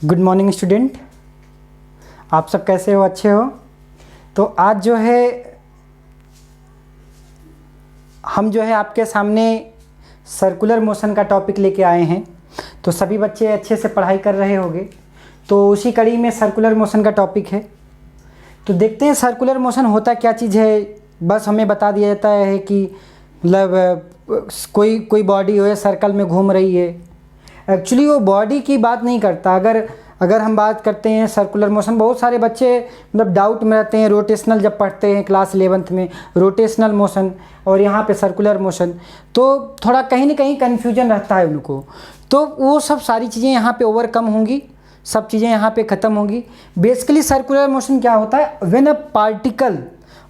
Good morning student, आप सब कैसे हो? अच्छे हो? तो आज जो है हम आपके सामने सर्कुलर मोशन का टॉपिक लेके आए हैं। तो सभी बच्चे अच्छे से पढ़ाई कर रहे होंगे, तो उसी कड़ी में सर्कुलर मोशन का टॉपिक है। तो देखते हैं सर्कुलर मोशन होता क्या चीज़ है। बस हमें बता दिया जाता है कि मतलब कोई बॉडी हो सर्कल में घूम रही है। एक्चुअली वो बॉडी की बात नहीं करता। अगर हम बात करते हैं सर्कुलर मोशन, बहुत सारे बच्चे मतलब डाउट में रहते हैं रोटेशनल जब पढ़ते हैं क्लास 11th में, रोटेशनल मोशन और यहाँ पे सर्कुलर मोशन, तो थोड़ा कहीं ना कहीं कन्फ्यूजन रहता है उनको। तो वो सब सारी चीज़ें यहाँ पे ओवरकम होंगी, सब चीज़ें यहाँ पे ख़त्म होंगी। बेसिकली सर्कुलर मोशन क्या होता है? When a particle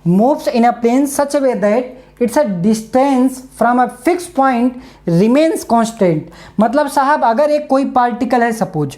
moves in a plane such a way that its a distance from a fixed point remains constant। मतलब साहब अगर एक कोई पार्टिकल है, सपोज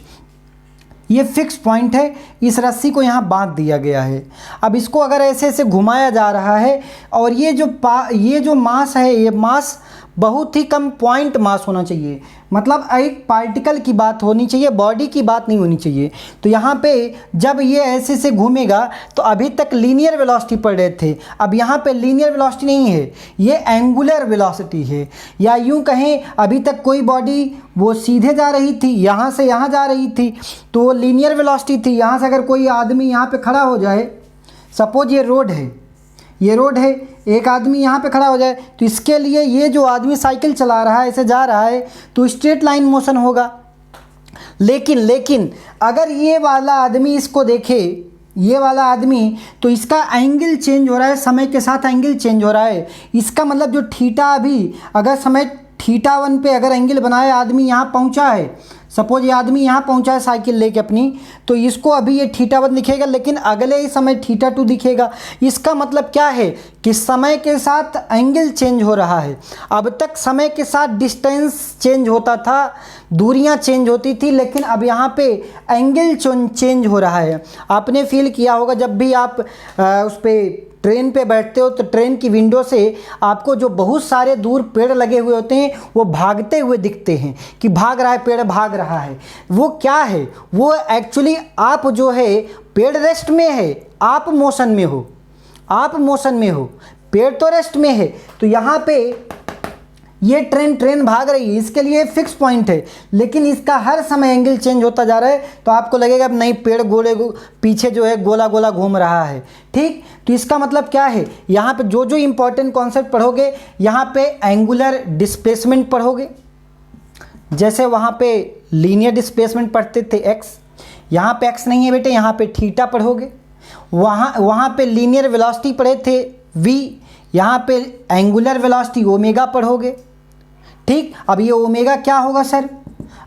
ये फिक्स पॉइंट है, इस रस्सी को यहाँ बांध दिया गया है। अब इसको अगर ऐसे ऐसे घुमाया जा रहा है और ये जो मास है, ये मास बहुत ही कम पॉइंट मास होना चाहिए। मतलब एक पार्टिकल की बात होनी चाहिए, बॉडी की बात नहीं होनी चाहिए। तो यहाँ पे जब ये ऐसे से घूमेगा तो अभी तक लीनियर वेलोसिटी पढ़ रहे थे, अब यहाँ पे लीनियर वेलोसिटी नहीं है, ये एंगुलर वेलोसिटी है। या यूँ कहें अभी तक कोई बॉडी वो सीधे जा रही थी, यहाँ से यहाँ जा रही थी, तो वो लीनियर वेलोसिटी थी। यहाँ से अगर कोई आदमी यहाँ पे खड़ा हो जाए, सपोज ये रोड है, एक आदमी यहाँ पे खड़ा हो जाए, तो इसके लिए ये जो आदमी साइकिल चला रहा है, ऐसे जा रहा है, तो स्ट्रेट लाइन मोशन होगा। लेकिन अगर ये वाला आदमी इसको देखे, ये वाला आदमी, तो इसका एंगल चेंज हो रहा है, समय के साथ एंगल चेंज हो रहा है। इसका मतलब जो थीटा अभी अगर समय θ1 पे अगर एंगल बनाए, आदमी यहाँ पहुँचा है, सपोज ये आदमी यहाँ पहुँचा है साइकिल लेके अपनी, तो इसको अभी ये θ1 दिखेगा, लेकिन अगले ही समय θ2 दिखेगा। इसका मतलब क्या है कि समय के साथ एंगल चेंज हो रहा है। अब तक समय के साथ डिस्टेंस चेंज होता था, दूरियां चेंज होती थी, लेकिन अब यहाँ पे एंगल चेंज हो रहा है। आपने फील किया होगा जब भी आप उस पर ट्रेन पे बैठते हो, तो ट्रेन की विंडो से आपको जो बहुत सारे दूर पेड़ लगे हुए होते हैं वो भागते हुए दिखते हैं कि भाग रहा है, पेड़ भाग रहा है। वो क्या है? वो एक्चुअली आप जो है पेड़ रेस्ट में है, आप मोशन में हो, पेड़ तो रेस्ट में है। तो यहाँ पे ये ट्रेन भाग रही है, इसके लिए फिक्स पॉइंट है, लेकिन इसका हर समय एंगल चेंज होता जा रहा है। तो आपको लगेगा नहीं, पेड़ गोले पीछे जो है गोला गोला घूम रहा है। ठीक, तो इसका मतलब क्या है? यहाँ पे जो इंपॉर्टेंट कॉन्सेप्ट पढ़ोगे, यहाँ पे एंगुलर डिस्प्लेसमेंट पढ़ोगे। जैसे वहाँ पे लीनियर डिस्प्लेसमेंट पढ़ते थे एक्स, यहाँ पे एक्स नहीं है बेटे, यहाँ पे थीटा पढ़ोगे। वहाँ पे लीनियर वेलोसिटी पढ़े थे वी, यहाँ पे एंगुलर वेलोसिटी ओमेगा पढ़ोगे। ठीक, अब ये ओमेगा क्या होगा सर?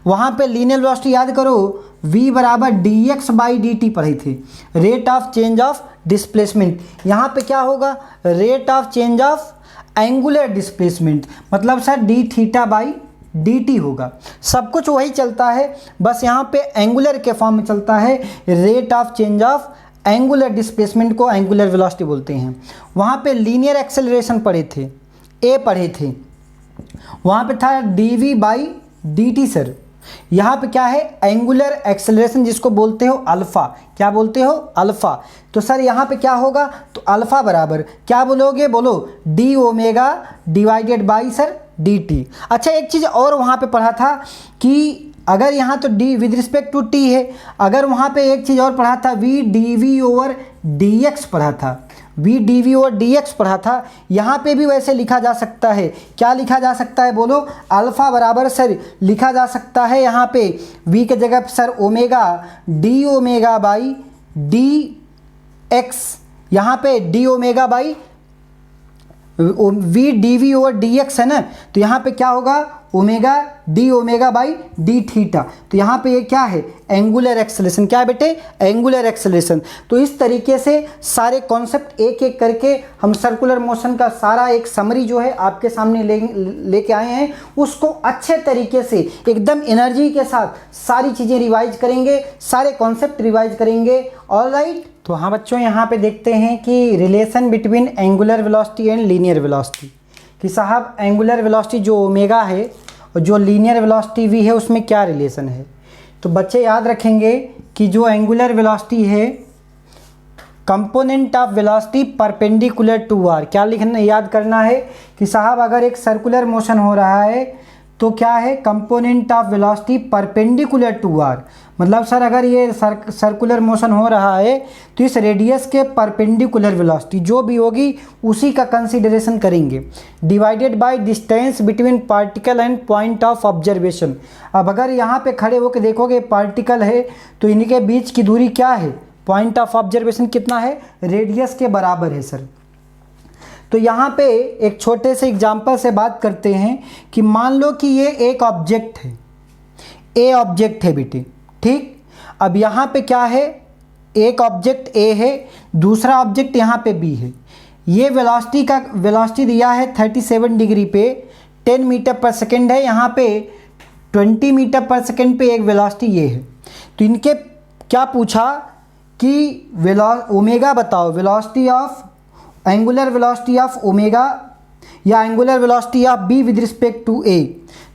वहाँ पे लीनियर वेलोसिटी याद करो, v बराबर dx/dt पढ़े थे, rate of change of displacement. यहाँ पे क्या होगा? Rate of change of angular displacement, मतलब सर dθ/dt होगा। सब कुछ वही चलता है, बस यहाँ पे एंगुलर के फॉर्म में चलता है। Rate of change of angular displacement को एंगुलर वेलोसिटी बोलते हैं। वहाँ पे लीनियर एक्सेलरेशन पढ़े थे, ए पढ़े थे, वहाँ पे था dv/dt सर। यहाँ पे क्या है? एंगुलर एक्सेलरेशन, जिसको बोलते हो अल्फ़ा। क्या बोलते हो? अल्फ़ा। तो सर यहाँ पे क्या होगा? तो अल्फ़ा बराबर क्या बोलोगे? बोलो d omega divided by sir dt। अच्छा, एक चीज़ और वहाँ पे पढ़ा था कि अगर यहाँ तो d with respect to t है, अगर वहाँ पे एक चीज़ और पढ़ा था, v dv/dx पढ़ा था, v dv/dx पढ़ा था। यहाँ पे भी वैसे लिखा जा सकता है। क्या लिखा जा सकता है? बोलो। अल्फ़ा बराबर सर लिखा जा सकता है यहाँ पे v के जगह पर sir omega d omega by dx, यहाँ पे d omega by v dv/dx है ना, तो यहाँ पे क्या होगा? Omega d omega by D theta. तो यहाँ पे ये क्या है? Angular acceleration. क्या है बेटे? Angular acceleration. तो इस तरीके से सारे कॉन्सेप्ट एक एक करके हम सर्कुलर मोशन का सारा एक समरी जो है आपके सामने लेके आए हैं। उसको अच्छे तरीके से एकदम एनर्जी के साथ सारी चीज़ें रिवाइज करेंगे, सारे कॉन्सेप्ट रिवाइज करेंगे। ऑलराइट, तो हाँ बच्चों, यहाँ पे देखते हैं कि relation between angular velocity and linear velocity, कि साहब एंगुलर वेलोसिटी जो ओमेगा है और जो लीनियर वेलोसिटी v है उसमें क्या रिलेशन है। तो बच्चे याद रखेंगे कि जो एंगुलर वेलोसिटी है, component of velocity perpendicular to R, क्या लिखना याद करना है कि साहब अगर एक सर्कुलर मोशन हो रहा है तो क्या है, component of velocity perpendicular to R. मतलब सर अगर ये सर्कुलर मोशन हो रहा है तो इस रेडियस के परपेंडिकुलर वेलोसिटी जो भी होगी उसी का कंसीडरेशन करेंगे, divided by distance between particle and point of observation. अब अगर यहाँ पे खड़े होकर देखोगे पार्टिकल है तो इनके बीच की दूरी क्या है, पॉइंट ऑफ ऑब्जर्वेशन कितना है, रेडियस के बराबर है सर। तो यहाँ पे एक छोटे से एग्जाम्पल से बात करते हैं कि मान लो कि ये एक ऑब्जेक्ट है, ए ऑब्जेक्ट है बेटे, ठीक। अब यहाँ पे क्या है, एक ऑब्जेक्ट ए है, दूसरा ऑब्जेक्ट यहाँ पे बी है। ये वेलोसिटी दिया है 37 डिग्री पे 10 मीटर पर सेकेंड है, यहाँ पे 20 मीटर पर सेकेंड पे एक वेलोसिटी ये है। तो इनके क्या पूछा कि ओमेगा बताओ, velocity of angular velocity of omega या angular velocity of B with respect to A.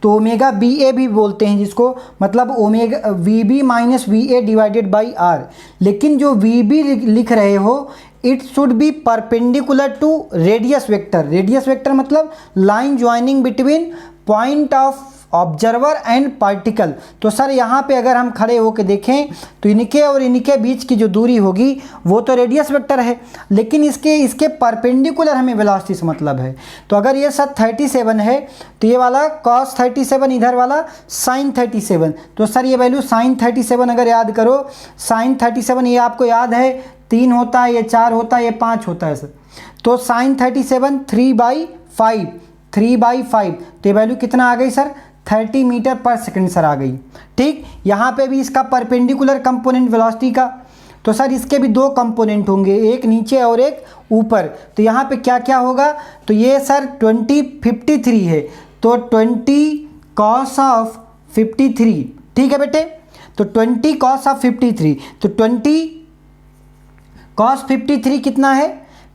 तो ओमेगा बी ए भी बोलते हैं जिसको, मतलब omega V B minus V A divided by R. लेकिन जो वी बी लिख रहे हो it should be perpendicular to radius vector. Radius vector मतलब line joining between point of observer and particle. तो सर यहाँ पे अगर हम खड़े होकर देखें तो इनके और इनके बीच की जो दूरी होगी वो तो रेडियस वेक्टर है, लेकिन इसके परपेंडिकुलर हमें वेलोसिटी से मतलब है। तो अगर ये सर 37 है तो ये वाला cos 37, इधर वाला sin 37। तो सर ये वैल्यू sin 37 अगर याद करो, sin 37 ये आपको याद है 3 होता है, ये 4 होता है, ये 5 होता है सर। तो sin 37 3/5, 3/5, तो ये वैल्यू कितना आ गई सर, 30 मीटर पर सेकंड सर आ गई, ठीक। यहाँ पे भी इसका परपेंडिकुलर कंपोनेंट वेलोसिटी का, तो सर इसके भी दो कंपोनेंट होंगे, एक नीचे और एक ऊपर। तो यहाँ पे क्या क्या होगा, तो ये सर 2053 है, तो 20 cos ऑफ 53, ठीक है बेटे। तो 20 cos ऑफ 53, तो 20 cos 53 कितना है,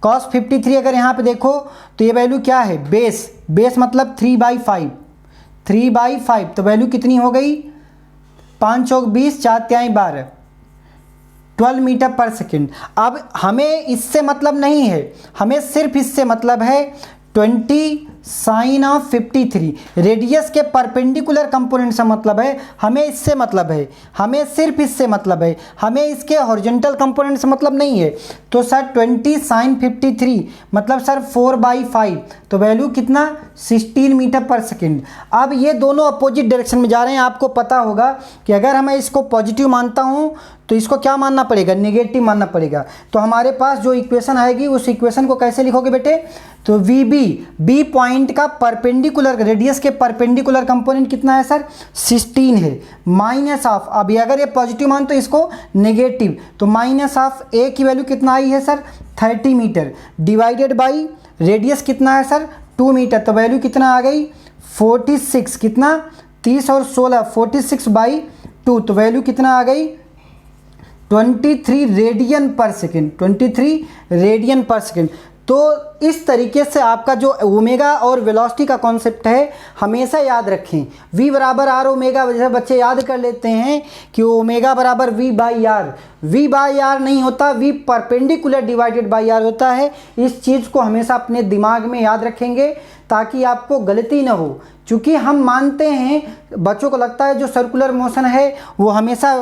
cos 53 अगर यहाँ पे देखो तो ये वैल्यू क्या है, बेस मतलब 3/5, 3/5। तो वैल्यू कितनी हो गई, 5 चौक 20, 4 तिहाई 12, 12 मीटर पर सेकेंड। अब हमें इससे मतलब नहीं है, हमें सिर्फ इससे मतलब है 20 साइन ऑफ 53, रेडियस के परपेंडिकुलर कंपोनेंट से मतलब है, हमें इससे मतलब है, हमें सिर्फ इससे मतलब है, हमें इसके हॉरिजॉन्टल कंपोनेंट से मतलब नहीं है। तो सर 20 साइन 53 मतलब सर 4/5, तो वैल्यू कितना, 16 मीटर पर सेकेंड। अब ये दोनों अपोजिट डायरेक्शन में जा रहे हैं। आपको पता होगा कि अगर मैं इसको पॉजिटिव मानता हूँ तो इसको क्या मानना पड़ेगा, नेगेटिव मानना पड़ेगा। तो हमारे पास जो इक्वेशन आएगी उस इक्वेशन को कैसे लिखोगे बेटे, तो वी बी पॉइंट का परपेंडिकुलर, रेडियस के परपेंडिकुलर कंपोनेंट कितना है सर, 16 है, माइनस ऑफ, अब अगर ये पॉजिटिव मान तो इसको नेगेटिव, तो माइनस ऑफ ए की वैल्यू कितना आई है sir 30 metre, divided by radius कितना है सर 2 मीटर, तो वैल्यू कितना आ गई 46, कितना 30 और 16, 46/2, तो वैल्यू कितना आ गई 23 रेडियन पर सेकेंड, 23 रेडियन पर सेकेंड। तो इस तरीके से आपका जो ओमेगा और वेलोसिटी का कॉन्सेप्ट है हमेशा याद रखें, v बराबर आर ओमेगा। जैसे बच्चे याद कर लेते हैं कि ओमेगा बराबर v/r, v/r नहीं होता, v perpendicular divided by R होता है। इस चीज़ को हमेशा अपने दिमाग में याद रखेंगे ताकि आपको गलती ना हो। चूँकि हम मानते हैं, बच्चों को लगता है जो सर्कुलर मोशन है वो हमेशा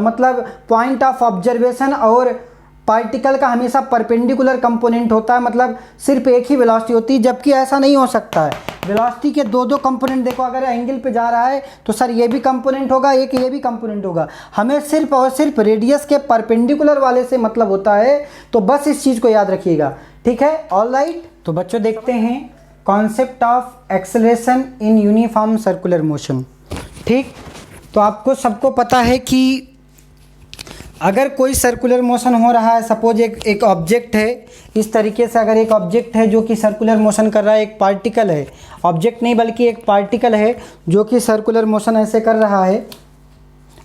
मतलब पॉइंट ऑफ ऑब्जर्वेशन और पार्टिकल का हमेशा परपेंडिकुलर कंपोनेंट होता है, मतलब सिर्फ एक ही वेलोसिटी होती है, जबकि ऐसा नहीं हो सकता है। वेलोसिटी के दो कंपोनेंट, देखो अगर एंगल पे जा रहा है तो सर ये भी कंपोनेंट होगा, एक ये भी कंपोनेंट होगा। हमें सिर्फ और सिर्फ रेडियस के परपेंडिकुलर वाले से मतलब होता है, तो बस इस चीज़ को याद रखिएगा, ठीक है। ऑलराइट, तो बच्चों देखते हैं concept of acceleration in uniform circular motion, ठीक। तो आपको सबको पता है कि अगर कोई सर्कुलर मोशन हो रहा है, सपोज एक ऑब्जेक्ट है, इस तरीके से अगर एक ऑब्जेक्ट है जो कि सर्कुलर मोशन कर रहा है, एक पार्टिकल है, ऑब्जेक्ट नहीं बल्कि एक पार्टिकल है जो कि सर्कुलर मोशन ऐसे कर रहा है,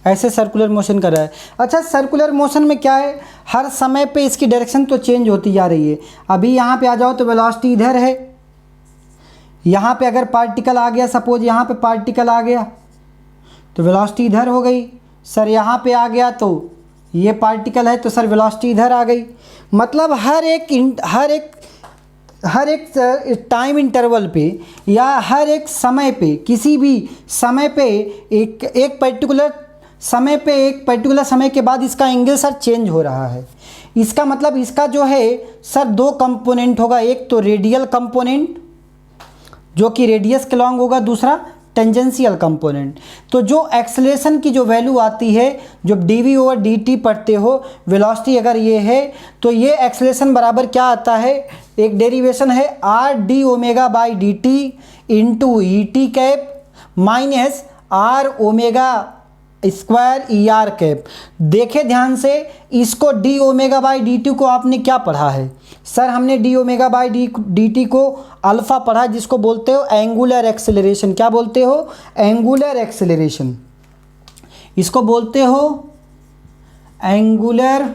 ऐसे सर्कुलर मोशन कर रहा है। अच्छा, सर्कुलर मोशन में क्या है, हर समय पे इसकी डायरेक्शन तो चेंज होती जा रही है। अभी यहाँ पे आ जाओ तो वेलोसिटी इधर है, यहाँ पे अगर पार्टिकल आ गया, सपोज यहाँ पे पार्टिकल आ गया तो वेलोसिटी इधर हो गई, सर यहाँ पे आ गया तो ये पार्टिकल है तो सर वेलोसिटी इधर आ गई। मतलब हर एक टाइम इंटरवल पे या हर एक समय पे, किसी भी समय पे एक पर्टिकुलर समय के बाद इसका एंगल सर चेंज हो रहा है। इसका मतलब इसका जो है सर दो कंपोनेंट होगा, एक तो रेडियल कंपोनेंट जो कि रेडियस के लॉन्ग होगा, दूसरा टेंजेंशियल कंपोनेंट। तो जो एक्सेलरेशन की जो वैल्यू आती है, जो dv/dt पढ़ते हो, वेलोसिटी अगर ये है तो ये एक्सेलरेशन बराबर क्या आता है, एक डेरिवेशन है r/d/dt इंटू ई कैप माइनस r⍵² कैप। देखे ध्यान से, इसको d⍵dt को आपने क्या पढ़ा है सर? हमने d⍵dt को अल्फ़ा पढ़ा, जिसको बोलते हो एंगुलर एक्सेलरेशन। क्या बोलते हो? Angular acceleration. इसको बोलते हो एंगुलर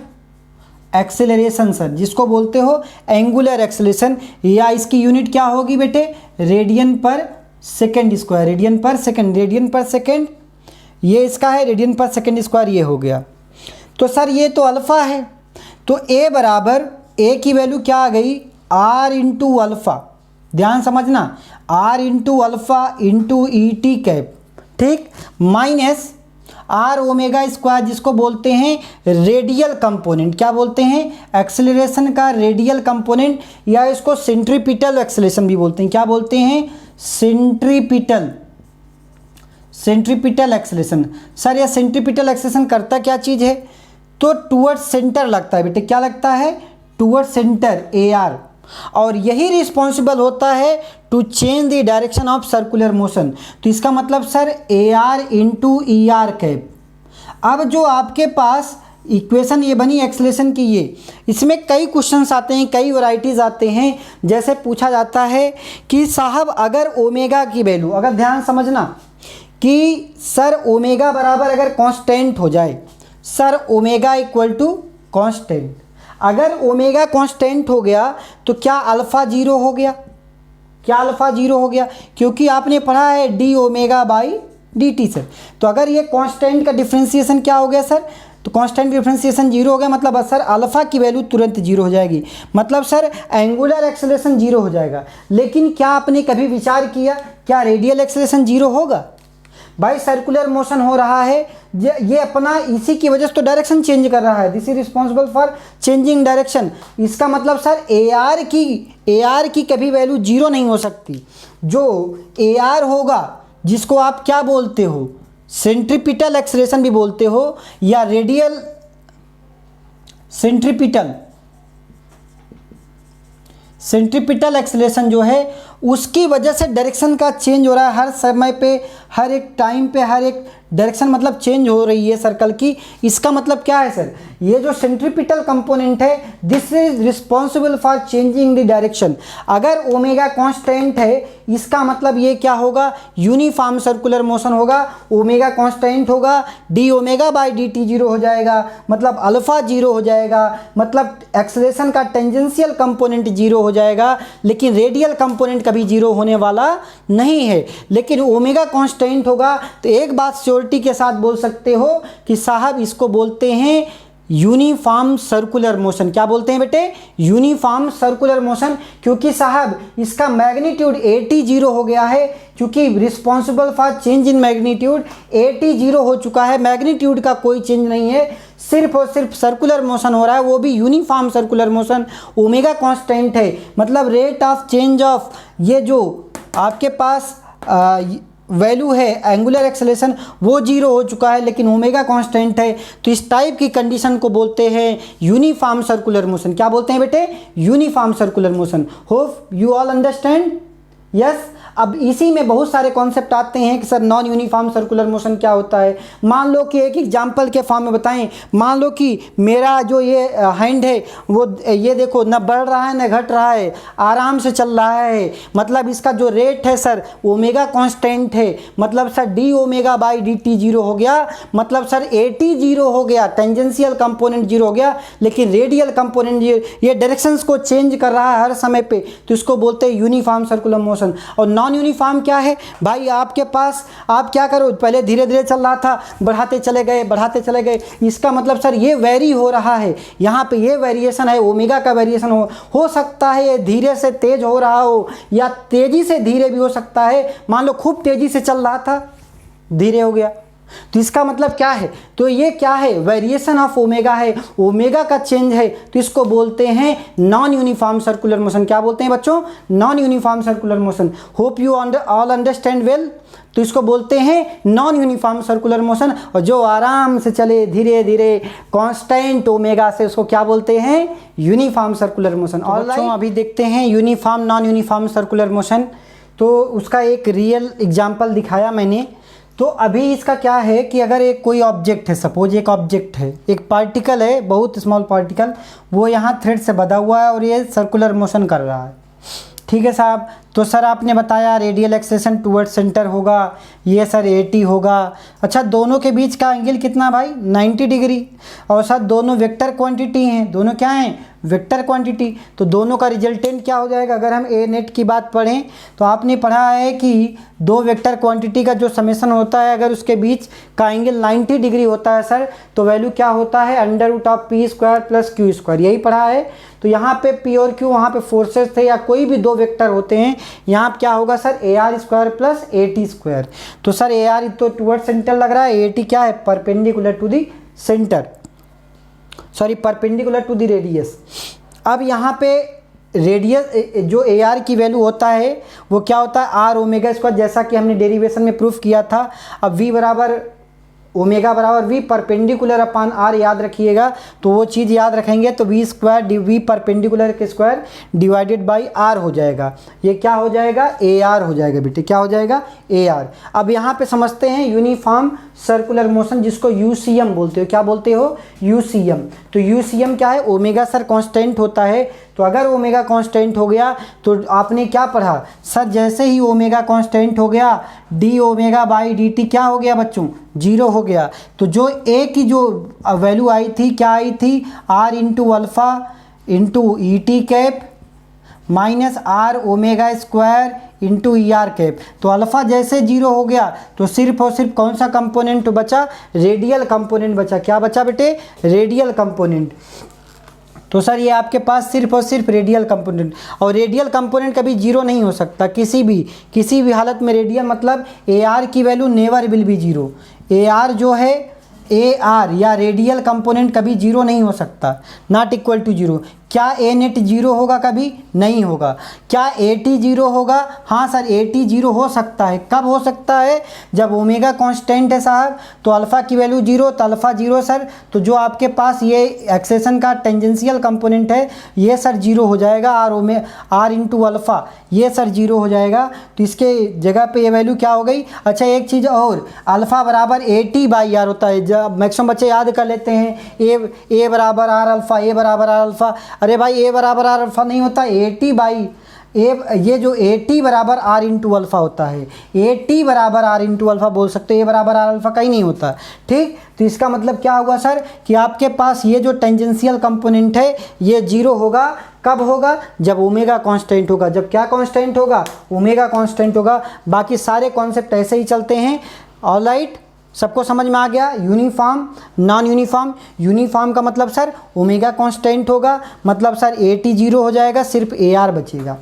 एक्सेलरेशन सर, जिसको बोलते हो एंगुलर एक्सेलरेशन, या इसकी यूनिट क्या होगी बेटे? रेडियन पर सेकेंड स्क्वायर। रेडियन पर सेकेंड ये इसका है, रेडियन पर सेकेंड स्क्वायर ये हो गया। तो सर ये तो अल्फ़ा है, तो a बराबर a की वैल्यू क्या आ गई? r into alpha. ध्यान समझना, r इंटू अल्फ़ा इंटू ई कैप, ठीक, माइनस r⍵², जिसको बोलते हैं रेडियल कंपोनेंट। क्या बोलते हैं? एक्सेलरेशन का रेडियल कंपोनेंट, या इसको सेंट्रीपिटल एक्सेलरेशन भी बोलते हैं। क्या बोलते हैं? Centripetal acceleration. सर यह सेंट्रीपिटल एक्सेलरेशन करता क्या चीज़ है? तो टूवर्ड्स सेंटर लगता है बेटे। क्या लगता है? टूवर्ड्स सेंटर, AR, और यही रिस्पॉन्सिबल होता है to change the direction of circular motion. तो इसका मतलब sir AR into ER cap. अब जो आपके पास इक्वेशन ये बनी एक्सेलरेशन की, ये इसमें कई क्वेश्चंस आते हैं, कई वैरायटीज़ आते हैं। जैसे पूछा जाता है कि साहब अगर ओमेगा की वैल्यू, अगर ध्यान समझना कि सर ओमेगा बराबर अगर कांस्टेंट हो जाए, sir omega equal to constant, अगर ओमेगा कांस्टेंट हो गया तो क्या अल्फ़ा जीरो हो गया? क्या अल्फ़ा जीरो हो गया? क्योंकि आपने पढ़ा है d⍵/dt सर। तो अगर ये कांस्टेंट का डिफ्रेंसिएशन क्या हो गया सर? तो कांस्टेंट डिफ्रेंसिएशन जीरो हो गया, मतलब सर अल्फ़ा की वैल्यू तुरंत जीरो हो जाएगी, मतलब सर एंगुलर एक्सेलरेशन जीरो हो जाएगा। लेकिन क्या आपने कभी विचार किया क्या रेडियल एक्सेलरेशन जीरो होगा? भाई सर्कुलर मोशन हो रहा है, ये अपना इसी की वजह से तो डायरेक्शन चेंज कर रहा है। This is responsible for changing direction. इसका मतलब सर AR की कभी वैल्यू जीरो नहीं हो सकती। जो AR होगा, जिसको आप क्या बोलते हो? सेंट्रीपिटल एक्सेलरेशन भी बोलते हो, या रेडियल सेंट्रीपिटल एक्सेलरेशन जो है, उसकी वजह से डायरेक्शन का चेंज हो रहा है हर समय पे, हर एक टाइम पे, हर एक डायरेक्शन मतलब चेंज हो रही है सर्कल की। इसका मतलब क्या है सर? ये जो सेंट्रीपिटल कंपोनेंट है, this is responsible for changing the direction. अगर ओमेगा कांस्टेंट है, इसका मतलब ये क्या होगा? यूनिफॉर्म सर्कुलर मोशन होगा। ओमेगा कांस्टेंट होगा, d⍵/dt जीरो हो जाएगा, मतलब अल्फ़ा जीरो हो जाएगा, मतलब एक्सेलरेशन का टेंजेंशियल कंपोनेंट जीरो हो जाएगा, लेकिन रेडियल कंपोनेंट कभी जीरो होने वाला नहीं है। लेकिन ओमेगा कांस्टेंट होगा तो एक बात श्योरिटी के साथ बोल सकते हो कि साहब इसको बोलते हैं यूनिफॉर्म सर्कुलर मोशन। क्या बोलते हैं बेटे? यूनिफॉर्म सर्कुलर मोशन, क्योंकि साहब इसका मैग्नीट्यूड 80 जीरो हो गया है, क्योंकि responsible for change in magnitude 80 zero हो चुका है। मैग्नीट्यूड का कोई चेंज नहीं है, सिर्फ और सिर्फ सर्कुलर मोशन हो रहा है, वो भी uniform circular motion. Omega constant है, मतलब रेट ऑफ चेंज ऑफ ये जो आपके पास वैल्यू है एंगुलर एक्सेलरेशन, वो जीरो हो चुका है, लेकिन ओमेगा कांस्टेंट है। तो इस टाइप की कंडीशन को बोलते हैं यूनिफॉर्म सर्कुलर मोशन। क्या बोलते हैं बेटे? Uniform circular motion. Hope you all understand? Yes. अब इसी में बहुत सारे कॉन्सेप्ट आते हैं कि sir non uniform circular motion क्या होता है। मान लो कि एक एग्जांपल के फॉर्म में बताएं, मान लो कि मेरा जो ये हैंड है वो ये देखो न बढ़ रहा है न घट रहा है, आराम से चल रहा है, मतलब इसका जो रेट है सर ओमेगा कांस्टेंट है, मतलब सर d⍵/dt जीरो हो गया, मतलब सर 80 जीरो हो गया, टेंजेंशियल कंपोनेंट जीरो हो गया, लेकिन रेडियल कंपोनेंट ये डायरेक्शंस को चेंज कर रहा है हर समय पे, तो इसको बोलते हैं यूनिफॉर्म सर्कुलर मोशन। और नॉन नॉन यूनिफॉर्म क्या है भाई? आपके पास आप क्या करो, पहले धीरे धीरे चल रहा था, बढ़ाते चले गए, इसका मतलब सर ये वेरी हो रहा है, यहाँ पे ये वेरिएशन है, ओमेगा का वेरिएशन हो सकता है, ये धीरे से तेज हो रहा हो या तेजी से धीरे भी हो सकता है। मान लो खूब तेजी से चल रहा था, धीरे हो गया, तो इसका मतलब क्या है? तो ये क्या है? वेरिएशन ऑफ ओमेगा है, ओमेगा का चेंज है, तो इसको बोलते हैं नॉन यूनिफॉर्म सर्कुलर मोशन। क्या बोलते हैं बच्चों? Non uniform circular motion. Hope you all understand well. तो इसको बोलते हैं नॉन यूनिफॉर्म सर्कुलर मोशन। और जो आराम से चले धीरे धीरे कांस्टेंट ओमेगा से, उसको क्या बोलते हैं? Uniform circular motion. और बच्चों अभी देखते हैं uniform non uniform circular motion. तो उसका एक रियल एग्जाम्पल दिखाया मैंने। तो अभी इसका क्या है कि अगर एक कोई ऑब्जेक्ट है, सपोज एक ऑब्जेक्ट है, एक पार्टिकल है, बहुत स्मॉल पार्टिकल, वो यहाँ थ्रेड से बंधा हुआ है और ये सर्कुलर मोशन कर रहा है। ठीक है साहब। तो सर आपने बताया रेडियल एक्सेलेरेशन टुवर्ड सेंटर होगा, ये सर 80 होगा। अच्छा, दोनों के बीच का एंगल कितना भाई? 90 डिग्री। और सर दोनों वेक्टर क्वांटिटी हैं, दोनों क्या हैं? Vector quantity. तो दोनों का रिजल्टेंट क्या हो जाएगा? अगर हम ए नेट की बात पढ़ें तो आपने पढ़ा है कि दो वेक्टर क्वांटिटी का जो समेशन होता है, अगर उसके बीच का एंगल 90 डिग्री होता है सर, तो वैल्यू क्या होता है? √p² + q²। यही पढ़ा है। तो यहाँ पे p और q वहाँ पे फोर्सेस थे या कोई भी दो वेक्टर होते हैं, यहाँ क्या होगा सर? AR² + AT²। तो सर AR तो टुवर्ड सेंटर लग रहा है, AT क्या है? Perpendicular to the centre, sorry perpendicular to the radius. अब यहाँ पे रेडियस जो AR की वैल्यू होता है वो क्या होता है? R⍵², जैसा कि हमने डेरिवेशन में प्रूफ किया था। अब V बराबर ओमेगा बराबर V परपेंडिकुलर अपॉन R याद रखिएगा, तो वो चीज़ याद रखेंगे तो V² परपेंडिकुलर के स्क्वायर डिवाइडेड बाई R हो जाएगा। ये क्या हो जाएगा? AR हो जाएगा बेटे। क्या हो जाएगा? AR। अब यहाँ पे समझते हैं यूनिफॉर्म सर्कुलर मोशन, जिसको UCM बोलते हो। क्या बोलते हो? UCM। तो UCM क्या है? ओमेगा सर कांस्टेंट होता है। तो अगर ओमेगा कांस्टेंट हो गया तो आपने क्या पढ़ा सर? जैसे ही ओमेगा कांस्टेंट हो गया, dω/dt क्या हो गया बच्चों? 0 हो गया। तो जो ए की जो वैल्यू आई थी, क्या आई थी? R × alpha × ET cap minus R⍵² × ER cap. तो अल्फ़ा जैसे 0 हो गया तो सिर्फ और सिर्फ कौन सा कंपोनेंट बचा? रेडियल कंपोनेंट बचा। क्या बचा बेटे? Radial component. तो सर ये आपके पास सिर्फ और सिर्फ रेडियल कंपोनेंट, और रेडियल कंपोनेंट कभी 0 नहीं हो सकता किसी भी हालत में। रेडियल मतलब AR की value never will be 0। AR जो है, AR या रेडियल कंपोनेंट कभी 0 नहीं हो सकता, नॉट इक्वल टू 0। क्या A नेट 0 होगा? कभी नहीं होगा। क्या AT 0 होगा? हाँ सर AT 0 हो सकता है। कब हो सकता है? जब ओमेगा कांस्टेंट है साहब, तो अल्फ़ा की वैल्यू 0, तो अल्फ़ा 0 सर, तो जो आपके पास ये एक्सेशन का टेंजेंशियल कंपोनेंट है ये सर 0 हो जाएगा। R × अल्फ़ा ये सर 0 हो जाएगा। तो इसके जगह पे ये वैल्यू क्या हो गई? अच्छा एक चीज़ और, अल्फ़ा बराबर AT/R होता है। जब मैक्सिमम बच्चे याद कर लेते हैं A बराबर R अल्फ़ा, A बराबर R अल्फ़ा। अरे भाई A बराबर R अल्फ़ा नहीं होता, ये जो AT बराबर R × अल्फ़ा होता है, AT बराबर R × अल्फ़ा बोल सकते हैं, A बराबर R अल्फ़ा का ही नहीं होता। ठीक, तो इसका मतलब क्या हुआ सर कि आपके पास ये जो टेंजेंशियल कंपोनेंट है ये 0 होगा। कब होगा? जब ओमेगा कांस्टेंट होगा। जब क्या कांस्टेंट होगा? ओमेगा कांस्टेंट होगा। बाकी सारे कॉन्सेप्ट ऐसे ही चलते हैं। ऑलराइट, सबको समझ में आ गया? Uniform non uniform. यूनिफॉर्म का मतलब सर ओमेगा कांस्टेंट होगा, मतलब सर AT 0 हो जाएगा, सिर्फ AR बचेगा।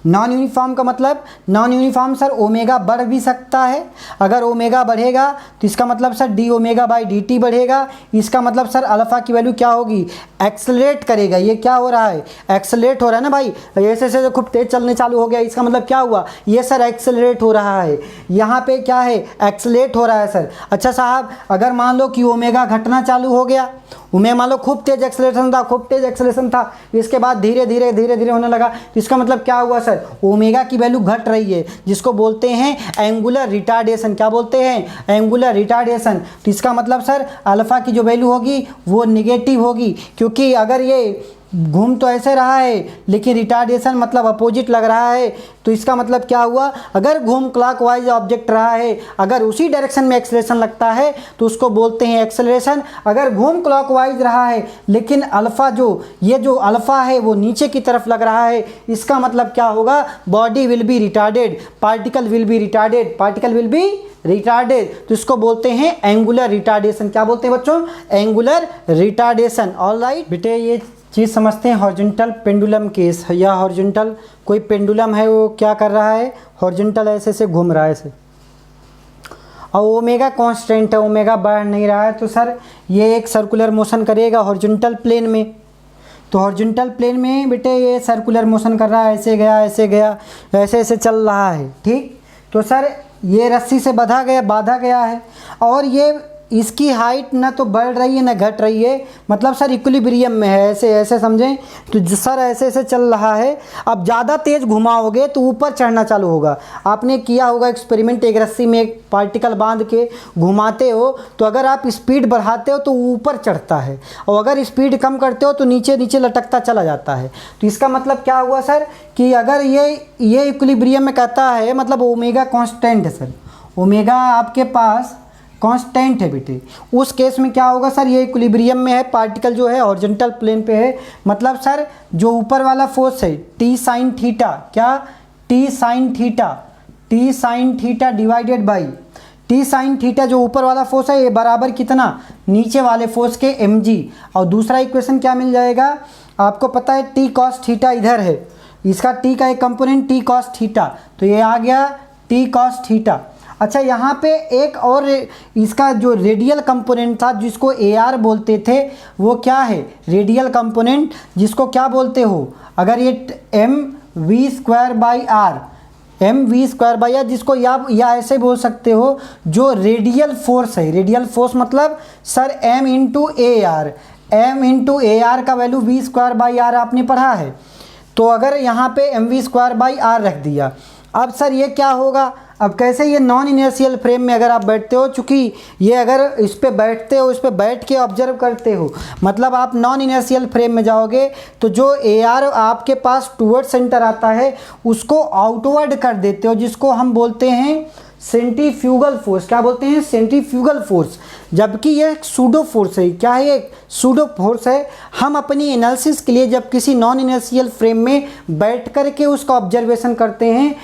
नॉन यूनिफॉर्म का मतलब, नॉन यूनिफॉर्म सर ओमेगा बढ़ भी सकता है। अगर ओमेगा बढ़ेगा तो इसका मतलब सर dω/dt बढ़ेगा। इसका मतलब सर अल्फ़ा की वैल्यू क्या होगी? एक्सेलरेट करेगा। ये क्या हो रहा है? एक्सेलरेट हो रहा है ना भाई, ऐसे ऐसे खूब तेज चलने चालू हो गया। इसका मतलब क्या हुआ? ये सर एक्सेलरेट हो रहा है। यहाँ पे क्या है? एक्सेलरेट हो रहा है सर। अच्छा साहब, अगर मान लो कि ओमेगा घटना चालू हो गया, मान लो खूब तेज एक्सेलरेशन था, इसके बाद धीरे धीरे होने लगा, तो इसका मतलब क्या हुआ सर? ओमेगा की वैल्यू घट रही है, जिसको बोलते हैं एंगुलर रिटार्डेशन। क्या बोलते हैं? Angular retardation. तो इसका मतलब सर अल्फ़ा की जो वैल्यू होगी वो निगेटिव होगी, क्योंकि अगर ये घूम तो ऐसे रहा है लेकिन रिटार्डेशन मतलब अपोजिट लग रहा है, तो इसका मतलब क्या हुआ, अगर घूम क्लॉकवाइज ऑब्जेक्ट रहा है, अगर उसी डायरेक्शन में एक्सेलरेशन लगता है तो उसको बोलते हैं एक्सेलरेशन। अगर घूम क्लॉकवाइज रहा है लेकिन अल्फ़ा ये जो अल्फ़ा है वो नीचे की तरफ लग रहा है, इसका मतलब क्या होगा, body will be retarded, particle will be retarded, particle will be retarded, तो इसको बोलते हैं एंगुलर रिटार्डेशन। क्या बोलते हैं बच्चों, एंगुलर रिटार्डेशन। ऑलराइट बेटे, ये चीज़ समझते हैं हॉरिजॉन्टल पेंडुलम केस। या हॉरिजॉन्टल कोई पेंडुलम है, वो क्या कर रहा है, हॉरिजॉन्टल ऐसे से घूम रहा है ऐसे, और ओमेगा कांस्टेंट है, ओमेगा बढ़ नहीं रहा है, तो सर ये एक सर्कुलर मोशन करेगा हॉरिजॉन्टल प्लेन में। तो हॉरिजॉन्टल प्लेन में बेटे ये सर्कुलर मोशन कर रहा है, ऐसे गया ऐसे गया ऐसे ऐसे चल रहा है, ठीक। तो सर ये रस्सी से बांधा गया है, और ये इसकी हाइट ना तो बढ़ रही है ना घट रही है, मतलब सर इक्विलिब्रियम में है, ऐसे ऐसे समझें। तो सर ऐसे ऐसे चल रहा है, अब ज़्यादा तेज़ घुमाओगे तो ऊपर चढ़ना चालू होगा। आपने किया होगा एक्सपेरिमेंट, एक रस्सी में एक पार्टिकल बांध के घुमाते हो, तो अगर आप स्पीड बढ़ाते हो तो ऊपर चढ़ता है, और अगर स्पीड कम करते हो तो नीचे नीचे लटकता चला जाता है। तो इसका मतलब क्या हुआ सर, कि अगर ये इक्विलिब्रियम में कहता है, मतलब ओमेगा कांस्टेंट है सर, ओमेगा आपके पास कांस्टेंट है बेटे, उस केस में क्या होगा सर, ये इक्विलिब्रियम में है, पार्टिकल जो है हॉरिजॉन्टल प्लेन पे है, मतलब सर जो ऊपर वाला फोर्स है टी साइन थीटा, क्या, T sine theta divided by T sine theta, जो ऊपर वाला फोर्स है ये बराबर कितना, नीचे वाले फोर्स के mg। और दूसरा इक्वेशन क्या मिल जाएगा आपको पता है, टी कॉस थीटा इधर है, इसका टी का एक कंपोनेंट टी कॉस थीटा, तो ये आ गया टी कॉस थीटा। अच्छा, यहाँ पे एक और इसका जो रेडियल कंपोनेंट था जिसको AR बोलते थे, वो क्या है, रेडियल कंपोनेंट जिसको क्या बोलते हो, अगर ये mv²/r जिसको या ऐसे बोल सकते हो, जो रेडियल फोर्स है, रेडियल फोर्स मतलब सर m/AR का वैल्यू v²/r आपने पढ़ा है, तो अगर यहाँ पे mv²/r रख दिया, अब सर ये क्या होगा, अब कैसे, ये नॉन इनर्शियल फ्रेम में अगर आप बैठते हो, चूँकि ये अगर इस पर बैठते हो, इस पर बैठ के ऑब्जर्व करते हो, मतलब आप नॉन इनर्शियल फ्रेम में जाओगे, तो जो AR आपके पास टूवर्ड सेंटर आता है उसको आउटवर्ड कर देते हो, जिसको हम बोलते हैं सेंट्रीफ्यूगल फोर्स। क्या बोलते हैं, सेंट्रीफ्यूगल फोर्स, जबकि यह एक सूडो फोर्स है। क्या है, एक सूडो फोर्स है। हम अपनी एनालिसिस के लिए जब किसी नॉन इनर्शियल फ्रेम में बैठ कर के उसका ऑब्जर्वेशन करते हैं,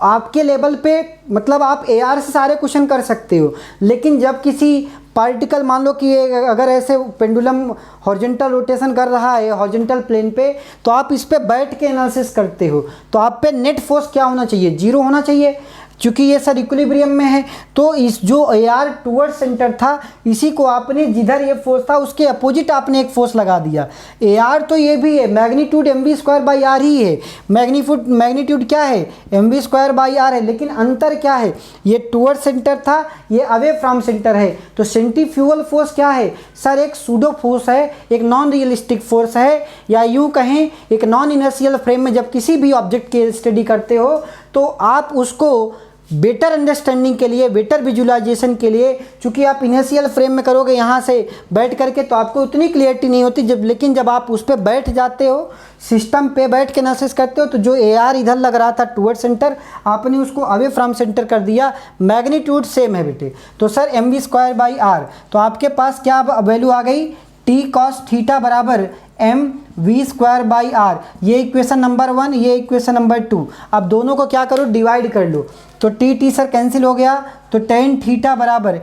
आपके लेवल पे मतलब आप AR से सारे क्वेश्चन कर सकते हो, लेकिन जब किसी पार्टिकल, मान लो कि अगर ऐसे पेंडुलम हॉरिजॉन्टल रोटेशन कर रहा है हॉरिजॉन्टल प्लेन पे, तो आप इस पे बैठ के एनालिसिस करते हो, तो आप पे नेट फोर्स क्या होना चाहिए, 0 होना चाहिए, क्योंकि ये सर इक्विलिब्रियम में है। तो इस जो AR टूवर्ड सेंटर था, इसी को आपने, जिधर ये फोर्स था उसके अपोजिट आपने एक फोर्स लगा दिया। AR तो ये भी है, मैग्नीट्यूड mv²/r ही है, मैग्नीट्यूड क्या है, mv²/r है, लेकिन अंतर क्या है, ये टूवर्ड सेंटर था, ये अवे फ्रॉम सेंटर है। तो सेंट्रीफ्यूगल फोर्स क्या है सर, एक सूडो फोर्स है, एक नॉन रियलिस्टिक फोर्स है, या यूँ कहें एक नॉन इनर्शियल फ्रेम में जब किसी भी ऑब्जेक्ट की स्टडी करते हो, तो आप उसको बेटर अंडरस्टैंडिंग के लिए, बेटर विजुअलाइजेशन के लिए, चूँकि आप इनर्शियल फ्रेम में करोगे यहाँ से बैठ करके, तो आपको उतनी क्लियरिटी नहीं होती, लेकिन जब आप उस पर बैठ जाते हो, सिस्टम पे बैठ के एनालिसिस करते हो, तो जो AR इधर लग रहा था टूवर्ड सेंटर, आपने उसको अवे फ्रॉम सेंटर कर दिया, मैग्नीट्यूड सेम है बेटे। तो सर mv²/r, तो आपके पास क्या वैल्यू आ गई, टी कॉस थीटा बराबर mv²/r, ये इक्वेशन नंबर 1, ये इक्वेशन नंबर 2। अब दोनों को क्या करो, डिवाइड कर लो, तो टी सर कैंसिल हो गया, तो टेन थीटा बराबर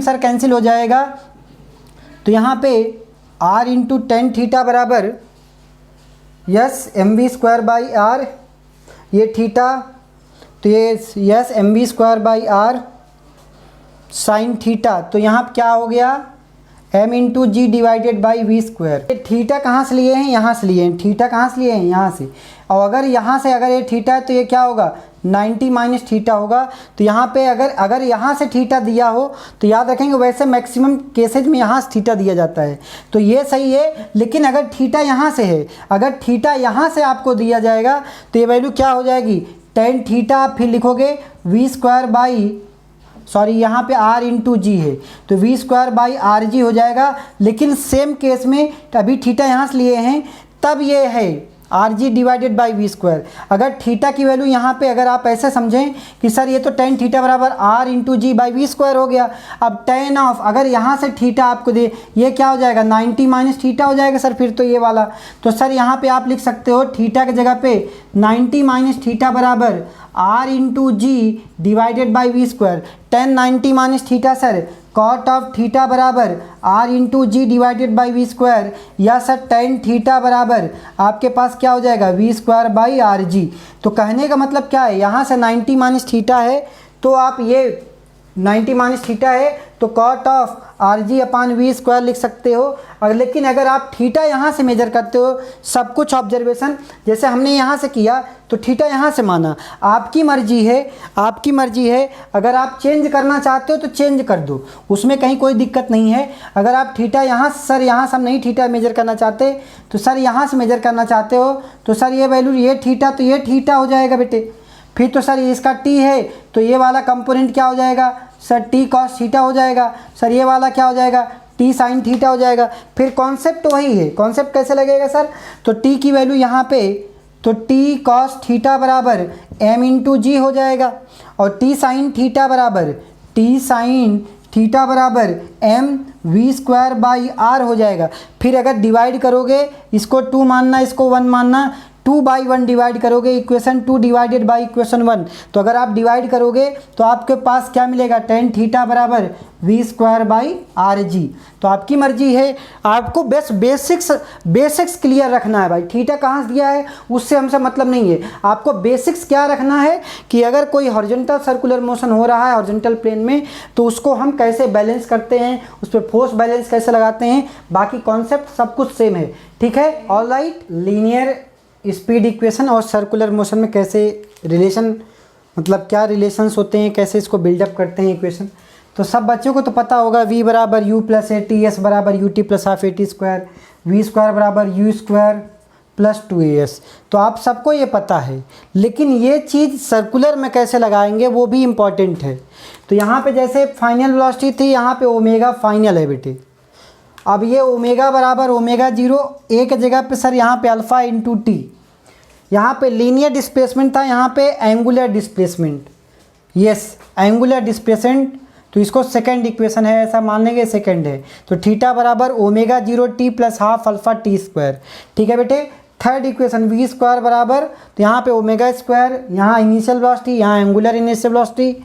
सर कैंसिल हो जाएगा, तो यहाँ पे r × टेन थीटा बराबर यस mv²/r, ये थीटा, तो ये यस mv²/r साइन थीटा, तो यहाँ क्या हो गया, m × g divided by v²। Theta कहाँ से लिए हैं, यहाँ से लिए हैं, थीटा कहाँ से लिए हैं, यहाँ से, और अगर यहाँ से अगर ये थीटा है तो ये क्या होगा, 90 माइनस थीटा होगा। तो यहाँ पे अगर यहाँ से थीटा दिया हो तो याद रखेंगे, वैसे मैक्सिमम केसेज में यहाँ से थीटा दिया जाता है, तो ये सही है। लेकिन अगर थीटा यहाँ से है, अगर थीटा यहाँ से आपको दिया जाएगा तो ये वैल्यू क्या हो जाएगी, टेन थीटा, आप फिर लिखोगे यहाँ पे r × g है, तो v²/rg हो जाएगा। लेकिन सेम केस में अभी थीटा यहाँ से लिए हैं, तब ये है R G divided by V square. अगर थीटा की वैल्यू यहाँ पे अगर आप ऐसे समझें कि सर ये तो टेन थीटा बराबर R into G by V square हो गया। अब टेन ऑफ अगर यहाँ से थीटा आपको दे, ये क्या हो जाएगा 90 माइनस थीटा हो जाएगा सर फिर तो ये वाला। तो सर यहाँ पे आप लिख सकते हो थीटा की जगह पे 90 माइनस थीटा बराबर R into G divided by V square. 10 90 minus theta sir cot of theta बराबर R into G divided by V square, या सर टेन थीटा बराबर आपके पास क्या हो जाएगा V square by R G. तो कहने का मतलब क्या है, यहाँ से 90 माइनस थीटा है तो आप ये 90 माइनस थीटा है तो cot of R G upon V square लिख सकते हो। और लेकिन अगर आप थीटा यहाँ से मेजर करते हो, सब कुछ ऑब्जर्वेशन जैसे हमने यहाँ से किया तो थीटा यहाँ से माना, आपकी मर्जी है, आपकी मर्जी है। अगर आप चेंज करना चाहते हो तो चेंज कर दो, उसमें कहीं कोई दिक्कत नहीं है। अगर आप थीटा यहाँ सर यहाँ से हम नहीं थीटा मेजर करना चाहते तो सर यहाँ से मेजर करना चाहते हो तो सर ये वैल्यू ये थीटा तो ये थीटा हो जाएगा बेटे। फिर तो सर इसका टी है तो ये वाला कंपोनेंट क्या हो जाएगा सर टी कॉस थीटा हो जाएगा। सर ये वाला क्या हो जाएगा टी साइन थीटा हो जाएगा। फिर कॉन्सेप्ट वही है, कॉन्सेप्ट कैसे लगेगा सर, तो टी की वैल्यू यहाँ पे तो टी कॉस थीटा बराबर एम इंटू जी हो जाएगा और टी साइन थीटा बराबर टी साइन थीटा बराबर M V square by R हो जाएगा। फिर अगर डिवाइड करोगे, इसको 2 मानना इसको 1 मानना, 2/1 डिवाइड करोगे इक्वेशन 2 डिवाइडेड बाई इक्वेशन 1, तो अगर आप डिवाइड करोगे तो आपके पास क्या मिलेगा टेन थीटा बराबर V square by R G. तो आपकी मर्जी है, आपको बस बेसिक्स क्लियर रखना है भाई। थीटा कहाँ से दिया है उससे हमसे मतलब नहीं है, आपको बेसिक्स क्या रखना है कि अगर कोई हॉरिजॉन्टल सर्कुलर मोशन हो रहा है हॉरिजॉन्टल प्लेन में तो उसको हम कैसे बैलेंस करते हैं, उस पर फोर्स बैलेंस कैसे लगाते हैं, बाकी कॉन्सेप्ट सब कुछ सेम है। ठीक है, ऑलराइट। लीनियर स्पीड इक्वेशन और सर्कुलर मोशन में कैसे रिलेशन, मतलब क्या रिलेशंस होते हैं, कैसे इसको बिल्डअप करते हैं इक्वेशन, तो सब बच्चों को तो पता होगा। v बराबर U plus A T, S बराबर U T plus half A T square, V square बराबर यू स्क्वायर प्लस 2as, तो आप सबको ये पता है। लेकिन ये चीज़ सर्कुलर में कैसे लगाएंगे वो भी इम्पॉर्टेंट है। तो यहाँ पे जैसे फाइनल वेलोसिटी थी, यहाँ पे ओमेगा फाइनल है बेटे। अब ये ओमेगा बराबर ओमेगा 0, एक जगह पे सर यहाँ पे अल्फ़ा इंटू टी, यहाँ पे लीनियर डिस्प्लेसमेंट था, यहाँ पे angular displacement, yes angular displacement, तो इसको सेकंड इक्वेशन है ऐसा मान लेंगे, सेकंड है। तो थीटा बराबर omega 0 T plus half alpha T square. ठीक है बेटे। थर्ड इक्वेशन वी स्क्वायर बराबर, तो यहाँ पे ओमेगा स्क्वायर, यहाँ इनिशियल वेलोसिटी, यहाँ एंगुलर इनिशियल वेलोसिटी,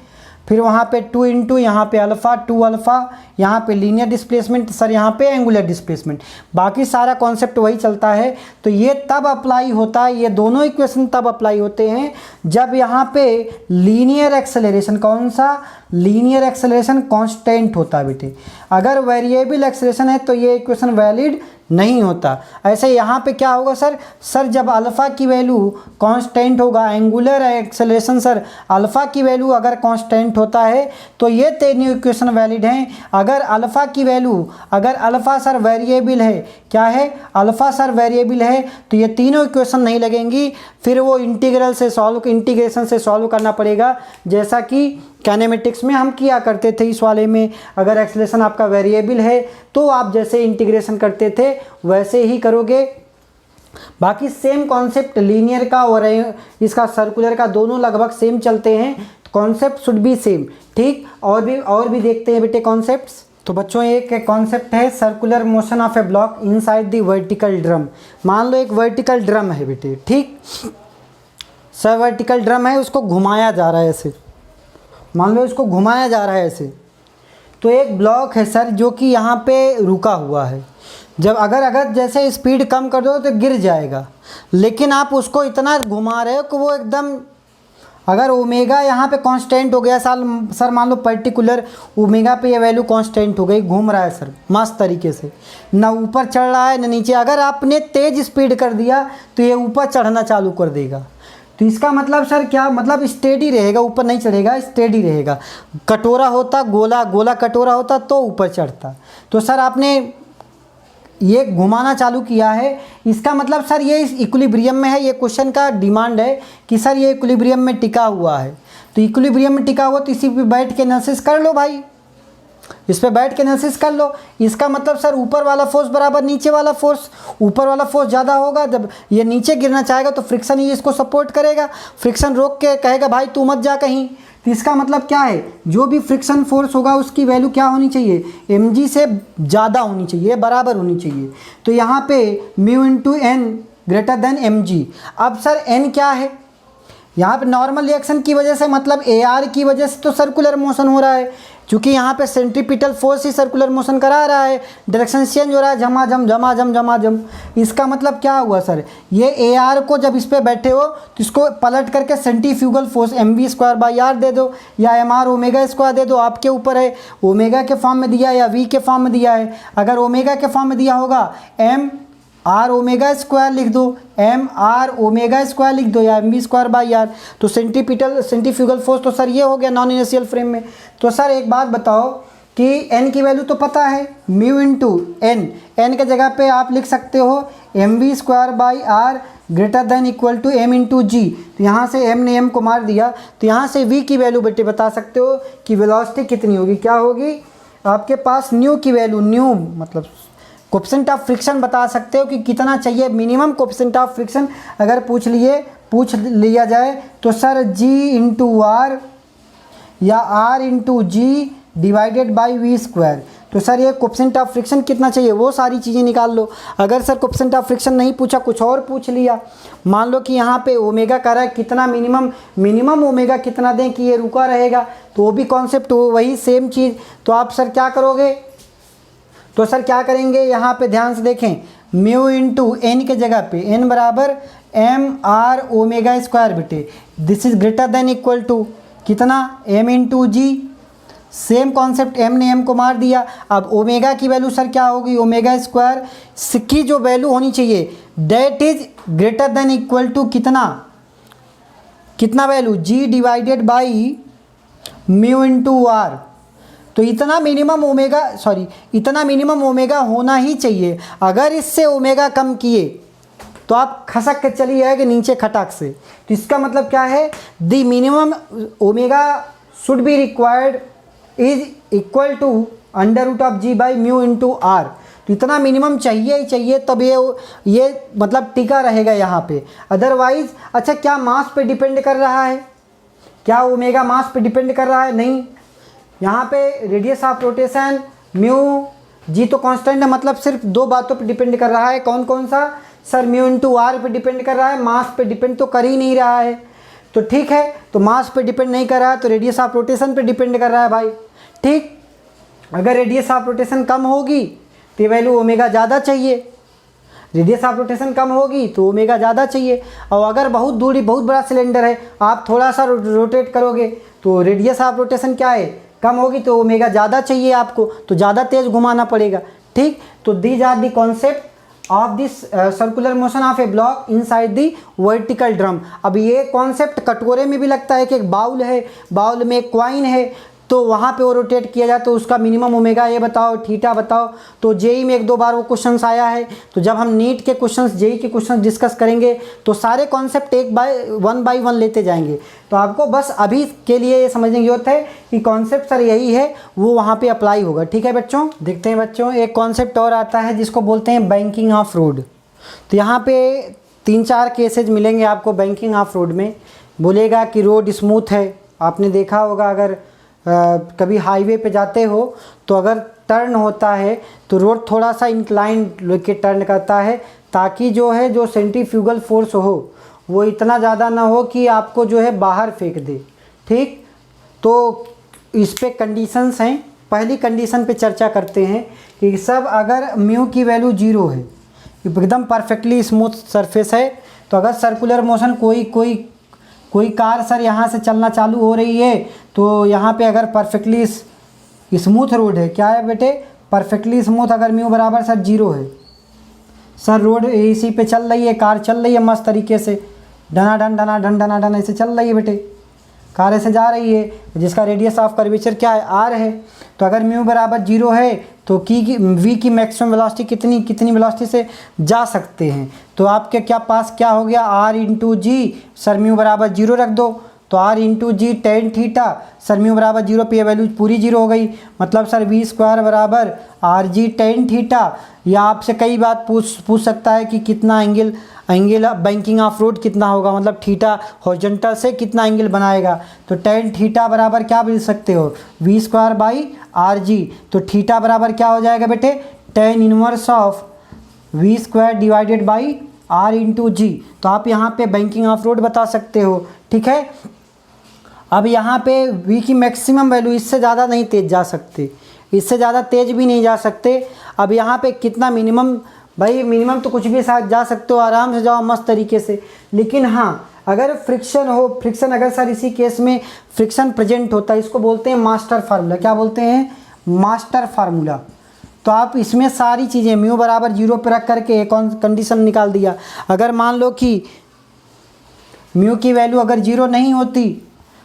फिर वहाँ पे 2 इंटू यहाँ पे अल्फ़ा 2 अल्फ़ा, यहाँ पे लीनियर डिस्प्लेसमेंट सर, यहाँ पे एंगुलर डिस्प्लेसमेंट, बाकी सारा कॉन्सेप्ट वही चलता है। तो ये तब अप्लाई होता है, ये दोनों इक्वेशन तब अप्लाई होते हैं जब यहाँ पे लीनियर एक्सेलरेशन, कौन सा लीनियर एक्सेलरेशन कांस्टेंट होता है बेटे। अगर वेरिएबल एक्सेलरेशन है तो ये इक्वेशन वैलिड नहीं होता। ऐसे यहाँ पे क्या होगा सर जब अल्फ़ा की वैल्यू कांस्टेंट होगा, एंगुलर एक्सेलरेशन सर अल्फ़ा की वैल्यू अगर कांस्टेंट होता है तो ये तीनों इक्वेशन वैलिड हैं। अगर अल्फ़ा की वैल्यू, अगर अल्फ़ा सर वेरिएबल है, क्या है अल्फ़ा सर वेरिएबल है, तो ये तीनों इक्वेशन नहीं लगेंगी। फिर वो इंटीग्रेशन से सॉल्व करना पड़ेगा, जैसा कि काइनेमेटिक्स में हम किया करते थे इस वाले में। अगर एक्सेलरेशन आपका वेरिएबल है तो आप जैसे इंटीग्रेशन करते थे वैसे ही करोगे। बाकी सेम कॉन्सेप्ट लीनियर का और इसका सर्कुलर का दोनों लगभग सेम चलते हैं, कॉन्सेप्ट शुड बी सेम। ठीक, और भी देखते हैं बेटे कॉन्सेप्ट्स। तो बच्चों एक कॉन्सेप्ट है circular motion of a block inside the vertical drum. मान लो एक वर्टिकल ड्रम है बेटे, ठीक सर, वर्टिकल ड्रम है, उसको घुमाया जा रहा है ऐसे, मान लो इसको घुमाया जा रहा है ऐसे। तो एक ब्लॉक है सर जो कि यहाँ पे रुका हुआ है, जब अगर जैसे स्पीड कम कर दो तो गिर जाएगा, लेकिन आप उसको इतना घुमा रहे हो कि वो एकदम, अगर ओमेगा यहाँ पे कांस्टेंट हो गया सर मान लो पर्टिकुलर ओमेगा पे ये वैल्यू कांस्टेंट हो गई, घूम रहा है सर मस्त तरीके से, ना ऊपर चढ़ रहा है ना नीचे। अगर आपने तेज़ स्पीड कर दिया तो ये ऊपर चढ़ना चालू कर देगा। तो इसका मतलब सर क्या, मतलब स्टेडी रहेगा, ऊपर नहीं चढ़ेगा, स्टेडी रहेगा। कटोरा होता गोला कटोरा होता तो ऊपर चढ़ता। तो सर आपने ये घुमाना चालू किया है, इसका मतलब सर ये इक्विलिब्रियम में है। ये क्वेश्चन का डिमांड है कि सर ये इक्विलिब्रियम में टिका हुआ है, तो इक्विलिब्रियम में टिका हुआ तो इसी पे बैठ के एनालिसिस कर लो भाई। इस पे बैठ के एनालिसिस कर लो। इसका मतलब सर ऊपर वाला फोर्स बराबर नीचे वाला फोर्स, ऊपर वाला फोर्स ज़्यादा होगा, जब ये नीचे गिरना चाहेगा तो फ्रिक्शन ही इसको सपोर्ट करेगा, फ्रिक्शन रोक के कहेगा भाई तू मत जा कहीं। तो इसका मतलब क्या है, जो भी फ्रिक्शन फोर्स होगा उसकी वैल्यू क्या होनी चाहिए, mg से ज़्यादा होनी चाहिए, बराबर होनी चाहिए। तो यहाँ पे mu into N greater than mg। अब सर n क्या है, यहाँ पे नॉर्मल रिएक्शन की वजह से मतलब AR की वजह से तो सर्कुलर मोशन हो रहा है, क्योंकि यहाँ पे सेंट्रीपिटल फोर्स ही सर्कुलर मोशन करा रहा है, डायरेक्शन चेंज हो रहा है, झमाझम झमाझम झमाझम। इसका मतलब क्या हुआ सर, ये AR को जब इस पर बैठे हो तो इसको पलट करके सेंट्रीफ्यूगल फोर्स mv²/r दे दो या mr ओमेगा स्क्वायर दे दो, आपके ऊपर है। ओमेगा के फॉर्म में दिया है या v के फॉर्म में दिया है, अगर ओमेगा के फॉर्म में दिया होगा m आर ओमेगा स्क्वायर लिख दो, एम आर ओमेगा स्क्वायर लिख दो या mv²/r। तो सेंट्रीफ्यूगल फोर्स तो सर ये हो गया नॉन इनर्शियल फ्रेम में। तो सर एक बात बताओ कि n की वैल्यू तो पता है, म्यू इंटू एन, एन के जगह पे आप लिख सकते हो mv²/r greater than equal to m into G. तो यहाँ से m ने m को मार दिया, तो यहाँ से v की वैल्यू बेटे बता सकते हो कि वेलोसिटी कितनी होगी, क्या होगी आपके पास न्यू की वैल्यू, न्यू मतलब कोएफिशिएंट ऑफ फ्रिक्शन बता सकते हो कि कितना चाहिए, मिनिमम कोएफिशिएंट ऑफ फ्रिक्शन अगर पूछ लिया जाए तो सर g इंटू आर या r into G divided by v²। तो सर ये कोएफिशिएंट ऑफ फ्रिक्शन कितना चाहिए वो सारी चीज़ें निकाल लो। अगर सर कोएफिशिएंट ऑफ फ्रिक्शन नहीं पूछा, कुछ और पूछ लिया, मान लो कि यहाँ पे ओमेगा कह रहा है कितना मिनिमम ओमेगा कितना दें कि ये रुका रहेगा, तो वो भी कॉन्सेप्ट वही सेम चीज़। तो आप सर क्या करोगे, तो सर क्या करेंगे, यहाँ पे ध्यान से देखें, म्यू इंटू एन के जगह पे n बराबर एम आर ओमेगा स्क्वायर बेटे, this is greater than equal to कितना m into G, same concept, m ने m को मार दिया। अब ओमेगा की वैल्यू सर क्या होगी, ओमेगा स्क्वायर की जो वैल्यू होनी चाहिए that is greater than equal to कितना value g divided by mu into R. तो इतना मिनिमम ओमेगा होना ही चाहिए। अगर इससे ओमेगा कम किए तो आप खसक के चली जाएगी नीचे खटाक से। तो इसका मतलब क्या है, the minimum omega should be required is equal to √g by mu into R. तो इतना मिनिमम चाहिए ही चाहिए, तब ये मतलब टिका रहेगा यहाँ पे। अदरवाइज अच्छा क्या मास पे डिपेंड कर रहा है, क्या ओमेगा मास पे डिपेंड कर रहा है, नहीं। यहाँ पे radius of rotation mu G तो कांस्टेंट है, मतलब सिर्फ दो बातों पे डिपेंड कर रहा है, कौन कौन सा सर, म्यू इंटू आर पे डिपेंड कर रहा है, मास पे डिपेंड तो कर ही नहीं रहा है। तो ठीक है, तो मास पे डिपेंड नहीं कर रहा है तो रेडियस ऑफ रोटेशन पे डिपेंड कर रहा है भाई। ठीक, अगर रेडियस ऑफ रोटेशन कम होगी तो वैल्यू ओमेगा ज़्यादा चाहिए, रेडियस ऑफ रोटेशन कम होगी तो ओमेगा ज़्यादा चाहिए। और अगर बहुत बड़ा सिलेंडर है, आप थोड़ा सा रोटेट करोगे तो रेडियस ऑफ रोटेशन क्या है, कम होगी, तो ओमेगा ज़्यादा चाहिए आपको, तो ज़्यादा तेज़ घुमाना पड़ेगा। ठीक, तो these are the concept of this circular motion of a block inside the vertical drum. अब ये कॉन्सेप्ट कटोरे में भी लगता है कि एक बाउल है, बाउल में एक कॉइन है, तो वहाँ पे वो रोटेट किया जाए तो उसका मिनिमम ओमेगा ये बताओ, थीटा बताओ। तो जेई में 1-2 बार वो क्वेश्चंस आया है। तो जब हम नीट के क्वेश्चंस, जेई के क्वेश्चंस डिस्कस करेंगे तो सारे कॉन्सेप्ट वन बाय वन लेते जाएंगे। तो आपको बस अभी के लिए ये समझने की जरूरत है कि कॉन्सेप्ट सर यही है, वो वहाँ पे अप्लाई होगा। ठीक है बच्चों, देखते हैं बच्चों, एक कॉन्सेप्ट और आता है जिसको बोलते हैं बैंकिंग ऑफ रोड। तो यहाँ पे 3-4 केसेज मिलेंगे आपको बैंकिंग ऑफ रोड में। बोलेगा कि रोड स्मूथ है, आपने देखा होगा अगर कभी हाईवे पे जाते हो तो अगर टर्न होता है तो रोड थोड़ा सा इंक्लाइन लेके टर्न करता है, ताकि जो है जो सेंट्रीफ्यूगल फोर्स हो वो इतना ज़्यादा ना हो कि आपको जो है बाहर फेंक दे। ठीक, तो इस पे कंडीशंस हैं। पहली कंडीशन पे चर्चा करते हैं कि सब अगर म्यू की वैल्यू 0 है, एकदम परफेक्टली स्मूथ सरफेस है, तो अगर सर्कुलर मोशन कोई कार सर यहाँ से चलना चालू हो रही है तो यहाँ पे अगर परफेक्टली स्मूथ रोड है, क्या है बेटे, परफेक्टली स्मूथ, अगर म्यू बराबर सर 0 है, सर रोड इसी पे चल रही है, कार चल रही है मस्त तरीके से, डना ऐसे चल रही है बेटे, कार ऐसे जा रही है, जिसका रेडियस ऑफ कर्वेचर क्या है, आर है। तो अगर म्यू बराबर 0 है तो वी की मैक्सिमम वेलोसिटी कितनी वेलोसिटी से जा सकते हैं। तो आपके क्या पास क्या हो गया, R into G, sir mu बराबर 0 रख दो तो R into G tan theta, sir mu बराबर जीरो पे ये वैल्यू पूरी जीरो हो गई, मतलब सर वी स्क्वायर बराबर आर जी टेन थीटा। या आपसे कई बात पूछ सकता है कि कितना एंगल बैंकिंग ऑफ रोड कितना होगा, मतलब थीटा हॉरिजॉन्टल से कितना एंगल बनाएगा। तो टेन थीटा बराबर क्या मिल सकते हो, V square by R G. तो थीटा बराबर क्या हो जाएगा बेटे, tan inverse of V square divided by R into G. तो आप यहाँ पे बैंकिंग ऑफ रोड बता सकते हो, ठीक है। अब यहाँ पे v की मैक्सिमम वैल्यू, इससे ज़्यादा नहीं तेज जा सकते, इससे ज़्यादा तेज भी नहीं जा सकते। अब यहाँ पे कितना मिनिमम, भाई मिनिमम तो कुछ भी साथ जा सकते हो, आराम से जाओ मस्त तरीके से। लेकिन हाँ, अगर फ्रिक्शन हो, फ्रिक्शन अगर सर इसी केस में फ्रिक्शन प्रेजेंट होता है, इसको बोलते हैं मास्टर फार्मूला। क्या बोलते हैं, मास्टर फार्मूला। तो आप इसमें सारी चीज़ें म्यू बराबर जीरो पर रख करके एक कंडीशन निकाल दिया। अगर मान लो कि म्यू की वैल्यू अगर जीरो नहीं होती,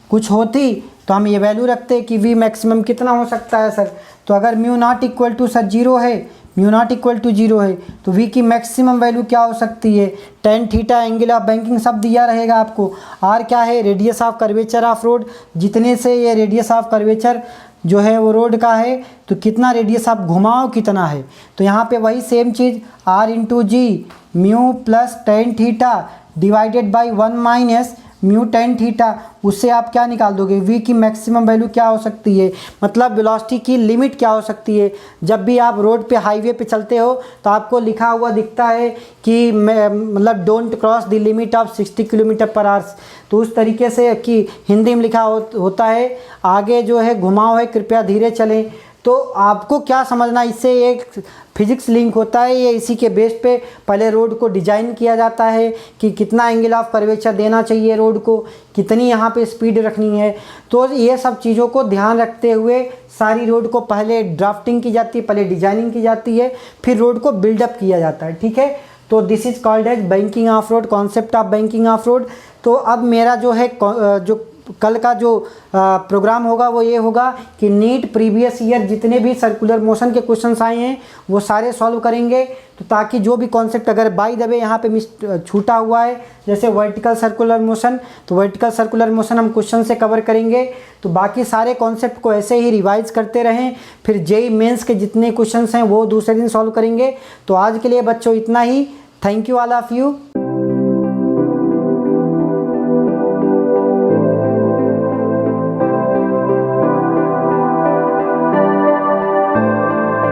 कुछ होती, तो हम ये वैल्यू रखते कि वी मैक्सिमम कितना हो सकता है सर। तो अगर mu not equal to sir zero है, mu not equal to zero है, तो वी की मैक्सिमम वैल्यू क्या हो सकती है, tan theta angle of banking सब दिया रहेगा आपको। आर क्या है, radius of curvature of road, जितने से ये रेडियस ऑफ कर्वेचर जो है वो रोड का है, तो कितना रेडियस आप घुमाओ कितना है। तो यहाँ पे वही सेम चीज़ R into G mu plus tan theta divided by one minus mu tan theta, उससे आप क्या निकाल दोगे, v की मैक्सिमम वैल्यू क्या हो सकती है, मतलब वेलोसिटी की लिमिट क्या हो सकती है। जब भी आप रोड पे हाईवे पे चलते हो तो आपको लिखा हुआ दिखता है कि मतलब don't cross the limit of 60 kilometre पर आवर्स। तो उस तरीके से कि हिंदी में लिखा होता है आगे जो है घुमाव है कृपया धीरे चलें। तो आपको क्या समझना, इससे एक फिजिक्स लिंक होता है, ये इसी के बेस पे पहले रोड को डिजाइन किया जाता है कि कितना एंगल ऑफ कर्वेचर देना चाहिए रोड को, कितनी यहाँ पे स्पीड रखनी है। तो ये सब चीज़ों को ध्यान रखते हुए सारी रोड को पहले ड्राफ्टिंग की जाती है, पहले डिजाइनिंग की जाती है, फिर रोड को बिल्डअप किया जाता है, ठीक है। तो this is called as banking of road, concept of banking of road. तो अब मेरा जो है जो कल का जो प्रोग्राम होगा वो ये होगा कि नीट प्रीवियस ईयर जितने भी सर्कुलर मोशन के क्वेश्चंस आए हैं वो सारे सॉल्व करेंगे। तो ताकि जो भी कॉन्सेप्ट अगर बाय द वे यहाँ पे छूटा हुआ है, जैसे वर्टिकल सर्कुलर मोशन, तो वर्टिकल सर्कुलर मोशन हम क्वेश्चन से कवर करेंगे। तो बाकी सारे कॉन्सेप्ट को ऐसे ही रिवाइज करते रहें, फिर जेईई मेंस के जितने क्वेश्चंस हैं वो दूसरे दिन सॉल्व करेंगे। तो आज के लिए बच्चों इतना ही। Thank you all of you.